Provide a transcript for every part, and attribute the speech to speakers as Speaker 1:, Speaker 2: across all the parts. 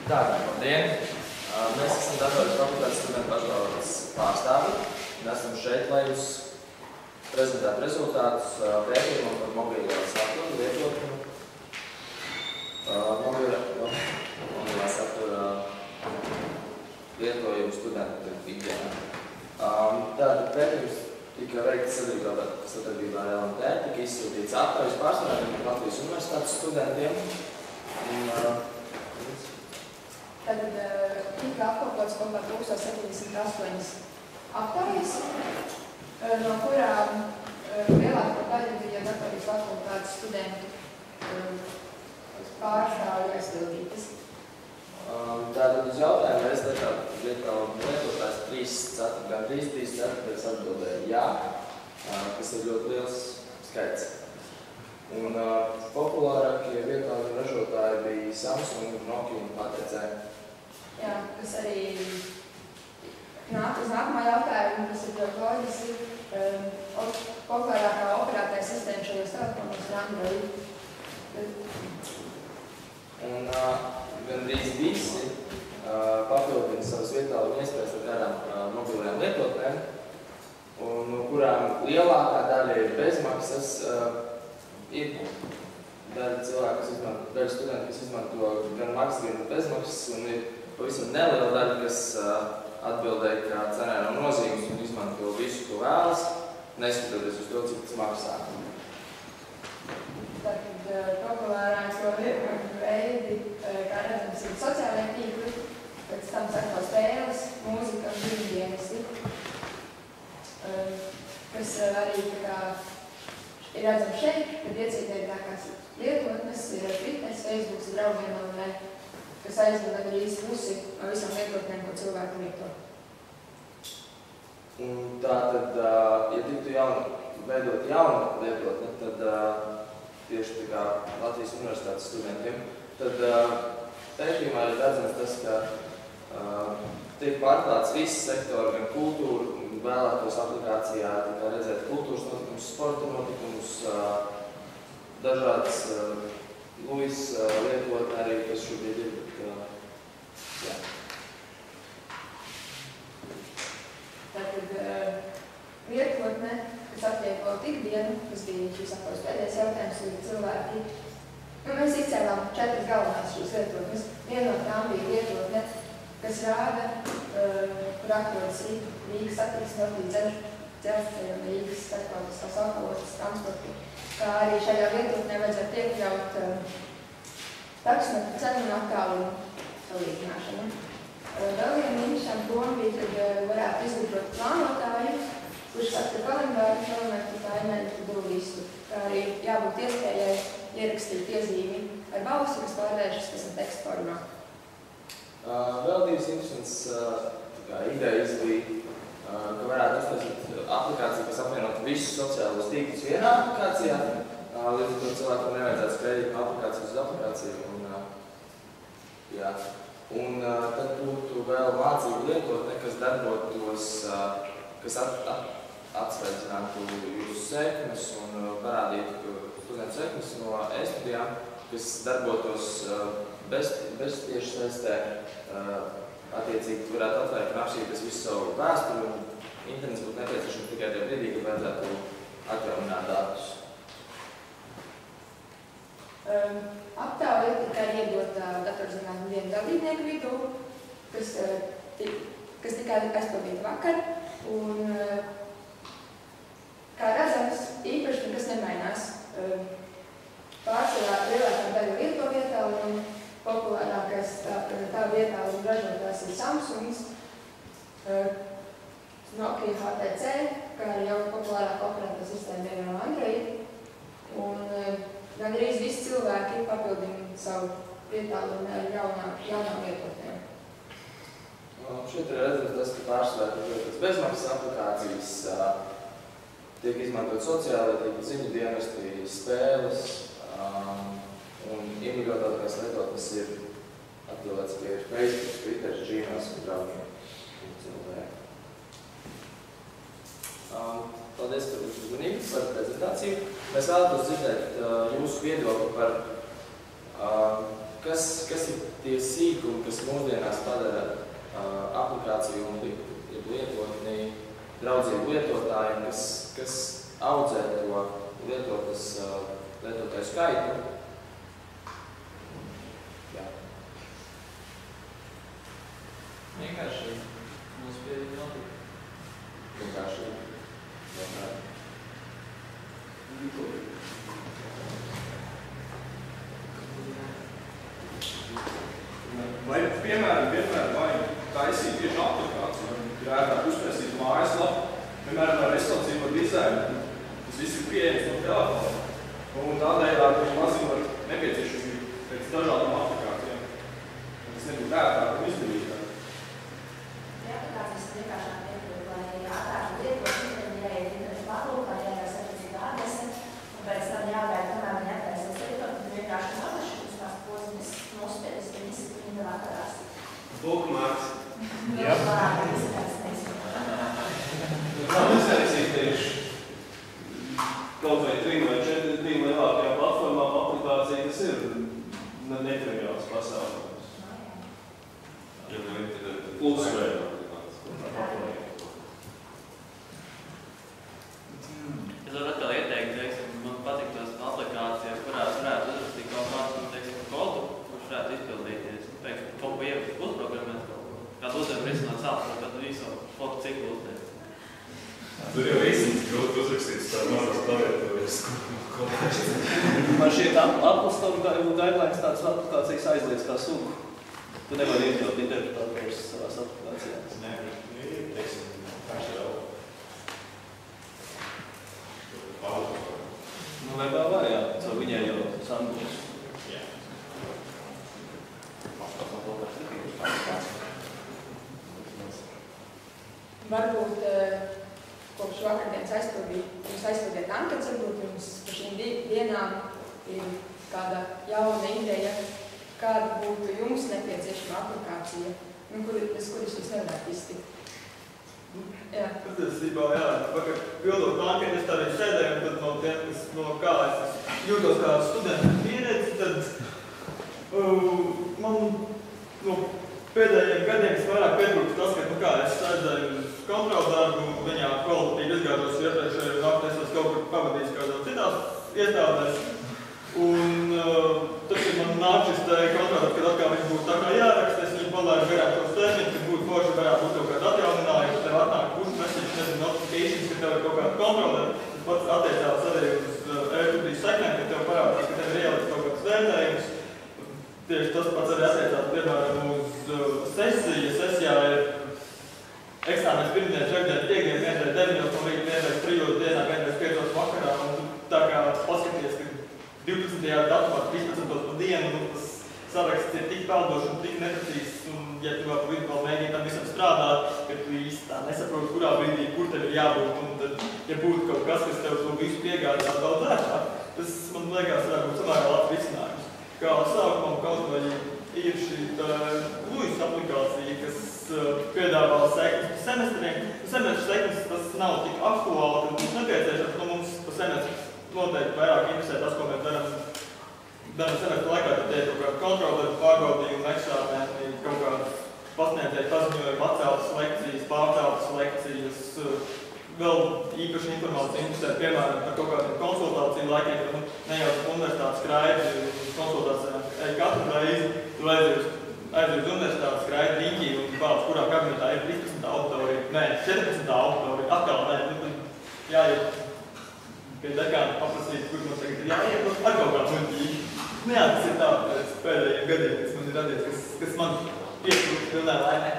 Speaker 1: Labdien! Mēs esam Datoru fakultātes studentu pašvaldības pārstāvi un esam šeit, lai jūs prezentētu rezultātus pētījumam par mobilo saturu lietotni. Mobilā satura lietojumu studentu ikdienā. Tātad pētījums tika veikts sadarbībā ar LMT, tika izsūtīts aptaujas pārstāvjiem Latvijas universitātes studentiem.
Speaker 2: Tad tika apkopots kopā 1078 aptaujas, no kurām lielāko daļu bija Datoru fakultātes studentu pārstāvju aizpildītas.
Speaker 1: Tātad uz jautājumu es lietotājs gan 3/4 atbildēja jā, kas ir ļoti liels skaits. Un populārākie vietālu ražotāji bija Samsung, Nokia un HTC.
Speaker 2: Jā, kas arī nāk uz nākamā jautājumu, kas ir ļoti loģiski. Populārākā operētāja sistēma šajos telefonos ir Android. Un
Speaker 1: gandrīz visi papildina savas vietālu iespējas ar kādām mobilajām lietotnēm, un no kurām lielākā daļa ir bezmaksas. Ir daļa cilvēku, daļa studenti, kas izmanto gan maksas, gan bezmaksas, un ir pavisam neliela daļa, kas atbildēja, ka cenā nav nozīmes un izmanto visu, ko vēlas, neskatoties uz to, cik tas maksā.
Speaker 2: Tātad populārāko veidi, kā redzams, ir sociālajie tīkli, pēc tam sako spēles, mūzika un dienesti, kas arī ir redzams šeit, kad iecītētākās lietotnes ir Twitter, Facebook, draugiem un kas aizvada arī pusi no visām lietotnēm, ko cilvēki lieto.
Speaker 1: Un tātad, ja tiktu veidot jaunu lietotni, tad tieši tā kā Latvijas universitātes studentiem, tad pētījumā ir redzams tas, ka tiek pārklāts visi sektori, gan kultūra, vēlētos aplikācijā redzēt kultūras notikumus, sporta notikumus, dažādas Luis lietotne arī, kas šobrīd ir.
Speaker 2: Tātad lietotne, kas atvieglot ikdienu, kas bija šīs aptaujas pēdējais jautājums, ir cilvēki. Mēs izcēlām 4 galvenās šīs lietotnes. Viena no tām bija lietotne, kas rāda, kur atrodas Rīgas satiksme, dzelzceļa un Rīgas starptautiskās autostas transportu. Kā arī šajā lietotnē vajadzētu iekļaut taksometru cenu un attālumu salīdzināšanu. Vēl viena interesanta doma bija, kad varētu izgudrot plānotāju, kurš saka kalendāru, kilometru, taimeru, to listu. Kā arī jābūt iespējai ierakstīt iezīmi ar balsi, kas pārvēršas pēc teksta formā.
Speaker 1: Vēl divas interesants idejas bija, ka varētu uztaisīt aplikāciju, kas apvienot visus sociālos tīklus vienā aplikācijā. Līdz ar to cilvēkam nevajadzētu skrējīt no aplikācijas uz aplikāciju. Un tad būtu vēl mācību lietotne, kas darbotos, kas atsveicinātu jūsu sekmes un parādītu studentu sekmes no e-studijām, kas darbotos bez tieši saistē. Attiecīgi varētu atvērt un apšķirties visu savu vēsturi, un internets būtu nepieciešams tikai tajā brīdī, kad vajadzētu atjaunināt datus.
Speaker 2: Aptauja tika arī iedota datorzinātņu vienu dalībnieku vidū, kas tikai aizpildīta vakar. Un, kā redzams, īpaši nekas nemainās. Pārsvarā lielākā daļa lieto vietālu un populārākais tā vietālu ražotājs ir Samsungs, Nokia, HTC, kā arī jau populārāka operētā sistēma ir Android. Un gandrīz visi cilvēki papildina savu vietālu ar jaunām lietotnēm.
Speaker 1: Šeit ir redzams tas, ka pārsvarā bezmaksas aplikācijas tiek izmantot sociālai tīkli, ziņu dienesti, spēles, un iemīļotākās lietotnes ir atbildēts, ka ir Facebook, Twitter, Gmails un draugiem. Paldies par jūsu uzmanību, par prezentāciju. Mēs vēlētos dzirdēt jūsu viedokli par Kas ir tie sīkumi, kas mūsdienās padara aplikāciju un lietotni draudzību lietotājiem, kas audzē to lietotāju skaitu? Jā.
Speaker 3: Vienkārši mums pieeja notika.
Speaker 1: Vienkārši.
Speaker 4: Vai, piemēram, vienmēr vajag taisīt tieši aplikāciju, ir ērtāk uztaisīt mājaslapu, piemēram, ar restorāciju par dizainu. Tas viss ir pieejams no telefona. Un tādējādi mazina var nepieciešami pēc dažādām aplikācijām. Tas nebūtu ērtāk un izdevīgāk.
Speaker 5: Aplikācijas ir vienkāršāk lietot, lai ātrāk lietot, tad jāiet internetu pārlūkā, jāiet attiecīgā adrese, un pēc tam jāgaida, kamēr viņi attaisīs lietot, tad vienkārši nolaši uz tās poziņas nospējas, ka visi viņi vakarās.
Speaker 4: Bookmarks.
Speaker 5: Jā. Varētu izskatās neizskatās.
Speaker 4: Man izsēsīt tieši kaut vai 3 vai 4 lielākajā platformā aplikācija, kas ir netriviāls pasākums.
Speaker 6: Ja nu internetu
Speaker 4: Uzsvērā.
Speaker 3: Es varu atkal ieteikt, teiksim, man patīk tās aplikācijas, kurās varētu uzrakstīt kaut kādu, teiksim, kodu, kurš varētu izpildīties. Teiksim, kaut ko uzprogrammēt kaut ko. Kādu uzdevumu risināt sākumā, kad visu fotu ciklu uzdevums.
Speaker 6: Tur jau īstenībā grūti uzrakstīts tā mazās klaviatūras.
Speaker 7: Man šķiet aplastam guidelines tādas aplikācijas aizliedz kā sugu. Tu nevari iekļaut interpretātors savās aplikācijās.
Speaker 6: Nē, ir, teiksim, paši jau. Paudu.
Speaker 7: Nu, vai vēl var, jā, caur viņai jau sandūs.
Speaker 6: Jā.
Speaker 2: Varbūt kopš vakardienas aizpildīt anketas, varbūt jums par šīm dienām ir kāda jauna ideja, kāda būtu jums nepieciešama aplikācija, kuras jūs nevarētu iztikt. Jā.
Speaker 8: Patiesībā, jā, vakar pildot anketas, tā arī sēdēju, un tad no kā es jūtos kā studenta pieredzi, tad man no pēdējiem gadiem vairāk pietrūkst tas, ka es sēdēju uz kontrolu darbu, viņā kvalitatīvi izgāžos iepriekšēju nakti, es kaut kur pavadījis kādām citās iestādēs. Un tad, kad man nāk šis kontrols, kad atkal viņš būtu tā kā jāraksta, es viņu palaidu garāk tos termiņus, kad būtu forši varētu būt kaut kāda atjauninājuma, tev atnāk push message, nezinu, notifications, ka tev ir kaut kāda kontrole. Tas pats attiecās arī uz e-studijas sekmēm, ka tev parādās, ka tev ir ielikt kaut kāds vērtējums. Tieši tas pats arī attiecās, piemēram, uz sesiju. Ja sesijā ir eksāmens pirmdien, trešdien, piekdien, vienreiz 9 no rīta, vienreiz 3 dienā, vienreiz 5 vakarā, un tu tā kā paskaties, ka 12. datumā, 13. pa dienu, tas saraksts ir tik peldošs un tik neprecīzs, un ja tu vēl mēģini tam visam strādāt, ka tu īsti tā nesaproti, kurā brīdī, kur tev ir jābūt, un tad, ja būtu kaut kas, kas tev to visu piegādās daudz ērtāk, tas, man liekas, varētu būt samērā labs risinājums. Kā sākumam kaut vai ir šī Luis aplikācija, kas piedāvā sekmes pa semestriem. Semestru sekmes tas nav tik aktuāli, ka mums nepieciešams, mums pa semestru noteikti vairāk interesē tas, ko mēs darām semestru laikā, tad ir kaut kāda kontrole, pārbaudījuma, eksāmeni, kaut kādas pasniedzēju paziņojumi, atceltas lekcijas, pārceltas lekcijas, vēl īpaši informācija interesē, piemēram, par kaut kādiem konsultāciju laikiem, kad ne jau universitātes skraidi konsultācijām katru reizi, tu aizies uz universitātes skraidi riņķī un bāc, kurā kabinetā ir 13. auditorija, nē, 14. auditorija, atkal nē, jāiet pie dekāna paprasīt, kur mums tagad ir jāiet, ar kaut kādu muļķīgi. Jā, tas ir tā pēc pēdējiem gadiem, kas man ir radies, kas man pietrūkst pilnē laimē.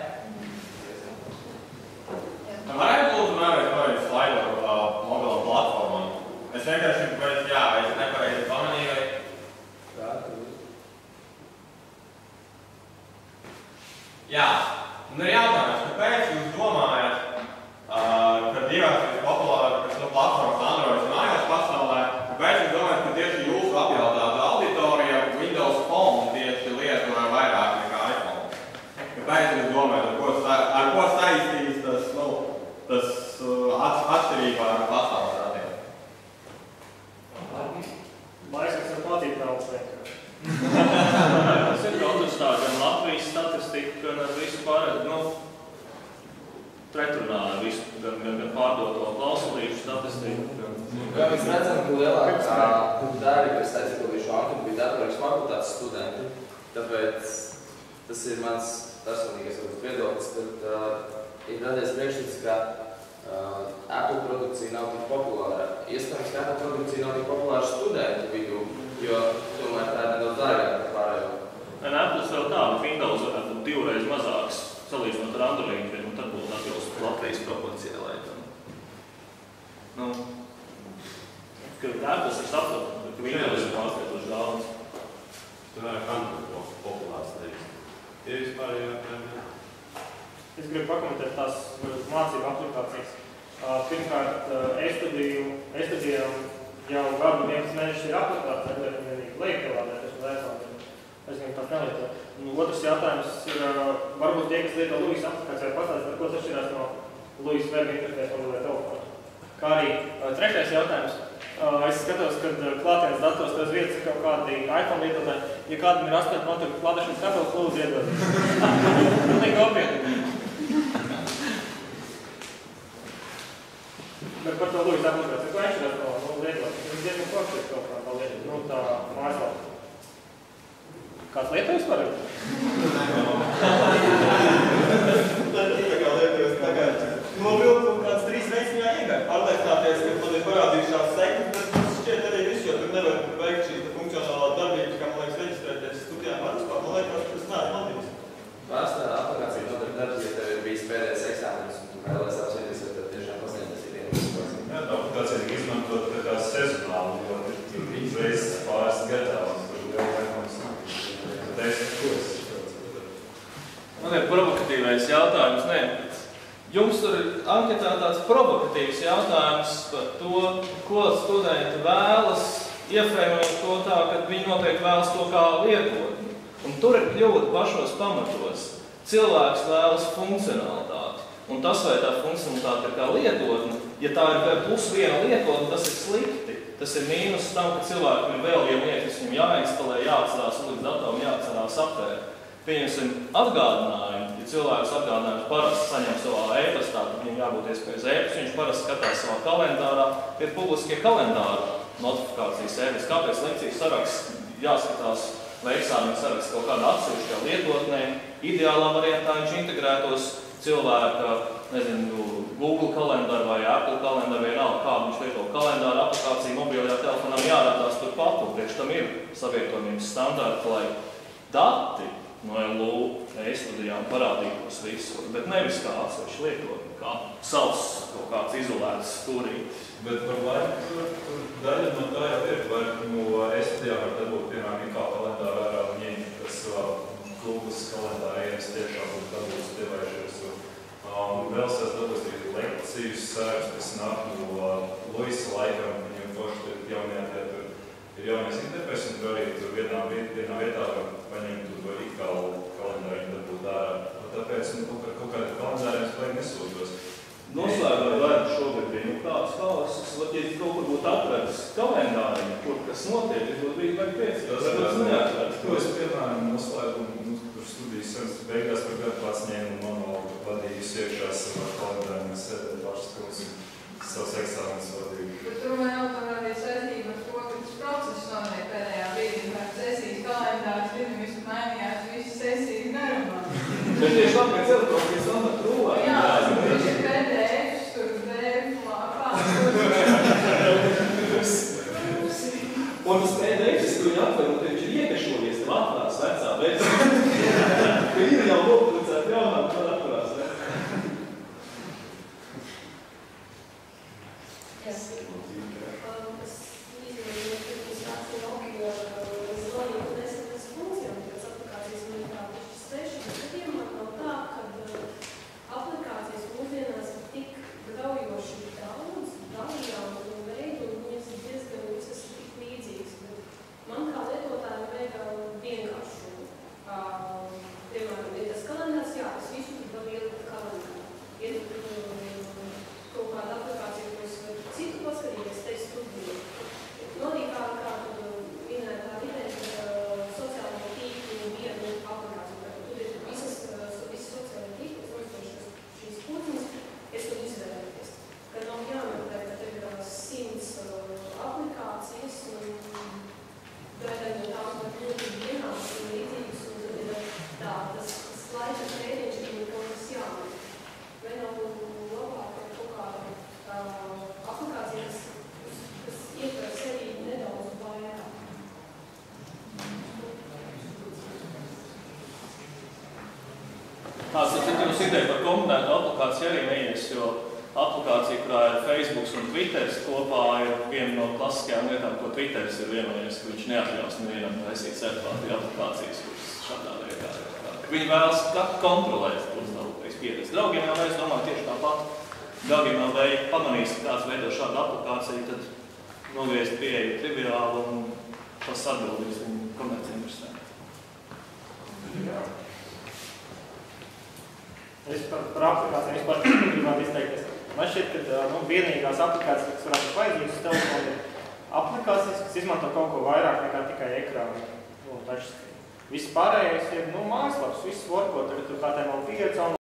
Speaker 6: Varētu lūdzu vēlreiz slaidu mobilam platformām. Es vienkārši, es nepareizi pamanīju, vai...
Speaker 1: Jā, tur.
Speaker 6: Jā, un ir jautājums, kāpēc jūs domājat, ka divas populāras platformas Android un iOS pasaulē, kāpēc jūs domājat, ka tieši jūsu apjautāta auditorija Windows Phone tieši lietu vairāk nekā iPhone? Kāpēc jūs domājat, ar ko saistīs tas atšķirībā ar pasaules rādiem?
Speaker 9: Laiks, kas man patīk nav vienkārši.
Speaker 7: statistiku, gan ar visu pārējo, pretrunā ar visu, gan pārdoto klausulīšu statistiku.
Speaker 1: Kā mēs redzam, ka lielākā daļa, kas aizpildījuši anketu, bija datorības fakultātes studenti, tāpēc tas ir mans personīgais viedoklis, tad ir radies priekšstats, ka Apple produkcija nav tik populāra. Iespējams, ka Apple produkcija nav tik populāra studentu vidū, jo tomēr tā ir nedaudz dārgāka par pārējo.
Speaker 7: Apples vēl tā, bet Windows varētu būt 2 reizes mazāks, salīdzinot ar Android, un tad būtu atbilst Latvijas proporcijai laikam. Ka Apples ir saprotami, ka Windows ir pārsteidzoši daudz.
Speaker 6: Tu vairāk Android populārs teiks. Ir vispārējā tēmē?
Speaker 9: Es gribu pakomentēt tās mācību aplikācijas. Pirmkārt, e-studijām jau gadu 11 mēnešus ir aplikācija, bet vienīgi lejupielādēt, es iPhone. Es viņam tā nelieto. Otrs jautājums ir, varbūt tie, kas lieto Luis aplikācijā, pastāstīt, ar ko atšķirās no Luis web interfēs mobilajā telefonā. Kā arī trešais jautājums. Es skatos, kad klātienes datos tās vietas ir kaut kādi iPhone lietotāji. Ja kādam ir 8 notiek klātešanas kapels, lūdzu iedod. Pilnīgi nopietni. Bet par to Luis aplikāciju, ko atšķirās no lietotājiem? Viņš diezgan forši ir kaut kā tā lieta, tā mājaslapa. Kāds lietojas var?
Speaker 8: Novilkt un kāds 3 reizes viņā iegāja. Pārliecināties, ka man ir parādījušās sekmes, bet tas šķiet arī viss, jo tur nevar veikt šīs funkcionālā darbības, kā man liekas reģistrēties studijām ar vispār. Man liekas, tas nav noticis.
Speaker 1: Pārstāvā aplikācija nodara darbs, ja tev ir bijis pēdējais eksāmenis, un tu vēlēs apsieties, vai tad tiešām pasniedz ir.
Speaker 6: Jā, tā aplikācija tika izmantot kā sezonāli, jo ir viņas reizes pāris gadā, un tur jau laikams
Speaker 7: Man ir provokatīvais jautājums, nē. Jums tur ir anketā tāds provokatīvs jautājums par to, ko studenti vēlas, iefrēmējot to tā, ka viņi noteikti vēlas to kā lietotni. Un tur ir kļūda pašos pamatos. Cilvēks vēlas funkcionalitāti. Un tas, vai tā funkcionalitāte ir kā lietotne, ja tā ir plus viena lietotne, tas ir slikti. Tas ir mīnus tam, ka cilvēkam ir vēl viena lieta, kas viņam jāinstalē, jāatcerās līdz datoram, jāatcerās aptvērt. Pieņemsim atgādinājumu, ja cilvēks atgādinājumus parasti saņem savā e-pastā, tad viņam jābūt iespējas e-pastu, viņš parasti skatās savā kalendārā, ir publiskie kalendāri notifikācijas e-pasta. Kāpēc lekcijas saraksts jāskatās vai eksāmena saraksts kaut kādā atsevišķā lietotnē? Ideālā variantā viņš integrētos cilvēka, Google kalendāru vai Apple kalendāru vai nav, kā viņš lieto kalendāru aplikāciju mobilajā telefonām jārādās turpat, un priekš tam ir savietojumības standarti, lai dati no LU e-studijām parādītos visur, bet nevis kā atsevišķi lietotni, kā savs kaut kāds izolēts stūrītis.
Speaker 6: Bet par laiku daļa no tā jau ir, vai no e-studijām var dabūt, piemēram, kā kalendāru ārā un ieņemt, kas Google kalendāra ienes tiešām būtu dabūs tievaišies. Vēl sās dabūs arī lekcijas sērs, kas nāk no Luisa laikam, viņam forši ir jaunietē, tur ir jaunies interfejs, un tur arī tur vienā vietā var paņemt to ikālu kalendāru dabūt ārā. Tāpēc kaut kādā kalendāriem spēj nesūtos.
Speaker 7: Noslēdot darbu šogad bija kāds haoss, ja kaut kur būtu atradis kalendāriņu, kur kas notiek, es būtu bijis vajag piecīt.
Speaker 6: To es, piemēram, noslēgumu, kur studijas semestru beigās par gadu pats ņēmu manuāli vadījus iekšā savā kalendārā, mēs sēdēt pašas kaut savus eksāmenes vadīju.
Speaker 2: Bet tur man jau tomēr arī saistība ar to, ka tas process notiek pēdējā brīdī, kā sesijas kalendārs, visu mainījās, visas sesijas nerunā.
Speaker 7: Bet tieši labi, ka cilvēks vēl par trūvā.
Speaker 2: Jā, viņš ir PDF, tur dēļ,
Speaker 7: Un tas PDF, ko viņi atver, un viņš ir iekašojies, tev atverās vecā versija. Ka ir jau nopublicēta jaunā, tad atverās vecā.
Speaker 5: Piemēram, ir tas kalendārs,
Speaker 7: Tad jūs ideja par kombinētu aplikāciju arī neies, jo aplikācija, kurā ir Facebook un Twitter kopā, ir viena no klasiskajām lietām, ko Twitteris ir vienojies, ka viņš neatļaus nevienam taisīt certifikātu aplikācijas, kuras šādā veidā ir. Viņi vēlas kontrolēt tos savus pieredzi. Draugiem jau es domāju tieši tāpat. Draugiem jau pamanīs, ka kāds veido šādu aplikāciju, tad nogriezt pieeju triviāli un tas atbildīs viņu komerci interesē.
Speaker 9: Es par aplikācijām vispār gribētu izteikties. Man šķiet, ka vienīgās aplikācijas, kas varētu vajadzīgas uz telefonu, ir aplikācijas, kas izmanto kaut ko vairāk nekā tikai ekrānu. Viss pārējais ir mājaslaps, viss worko, tagad tur HTML5,